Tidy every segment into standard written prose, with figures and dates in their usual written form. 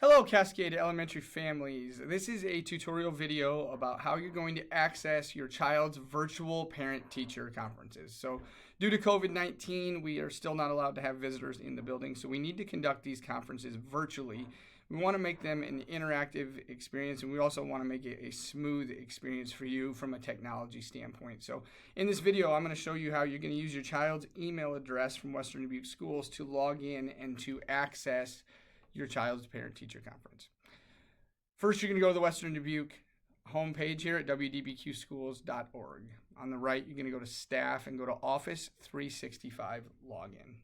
Hello Cascade Elementary families. This is a tutorial video about how you're going to access your child's virtual parent-teacher conferences. So due to COVID-19, we are still not allowed to have visitors in the building, so we need to conduct these conferences virtually. We want to make them an interactive experience, and we also want to make it a smooth experience for you from a technology standpoint. So in this video, I'm going to show you how you're going to use your child's email address from Western Dubuque Schools to log in and to access your child's parent-teacher conference. First, you're going to go to the Western Dubuque homepage here at wdbqschools.org. On the right, you're going to go to Staff and go to Office 365 Login.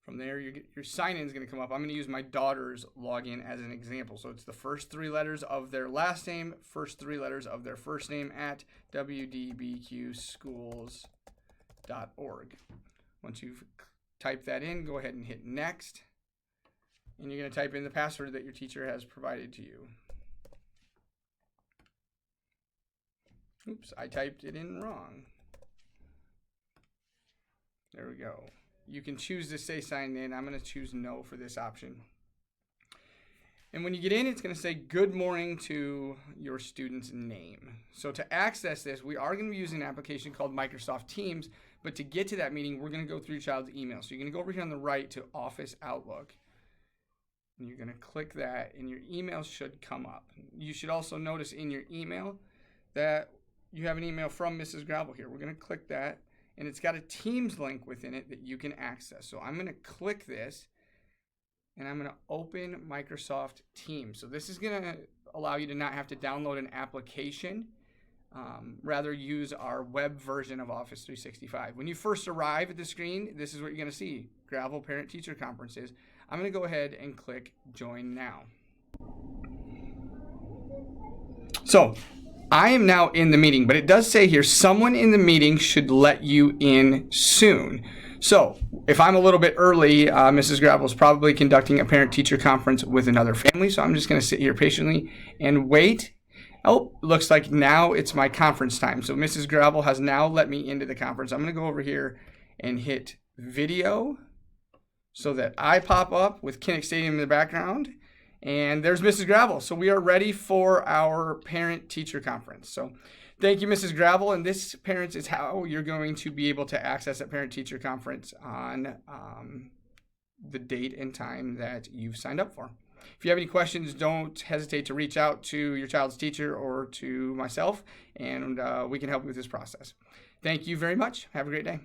From there, your sign-in is going to come up. I'm going to use my daughter's login as an example. So it's the first three letters of their last name, first three letters of their first name at wdbqschools.org. Once you've typed that in, go ahead and hit Next. And you're going to type in the password that your teacher has provided to you. Oops, I typed it in wrong. There we go. You can choose to stay signed in. I'm going to choose no for this option. And when you get in, it's going to say good morning to your student's name. So to access this, we are going to be using an application called Microsoft Teams. But to get to that meeting, we're going to go through your child's email. So you're going to go over here on the right to Office Outlook. And you're going to click that, and your email should come up. You should also notice in your email that you have an email from Mrs. Gravel here. We're going to click that, and it's got a Teams link within it that you can access. So I'm going to click this, and I'm going to open Microsoft Teams. So this is going to allow you to not have to download an application, rather use our web version of Office 365. When you first arrive at the screen, this is what you're going to see, Gravel Parent Teacher Conferences. I'm going to go ahead and click Join Now. So I am now in the meeting, but it does say here someone in the meeting should let you in soon. So if I'm a little bit early, Mrs. Gravel is probably conducting a parent-teacher conference with another family, so I'm just going to sit here patiently and wait. Oh, looks like now it's my conference time. So Mrs. Gravel has now let me into the conference. I'm going to go over here and hit Video so that I pop up with Kinnick Stadium in the background. And there's Mrs. Gravel. So we are ready for our parent-teacher conference. So thank you, Mrs. Gravel. And this, parents, is how you're going to be able to access that parent-teacher conference on the date and time that you've signed up for. If you have any questions, don't hesitate to reach out to your child's teacher or to myself, and we can help you with this process. Thank you very much. Have a great day.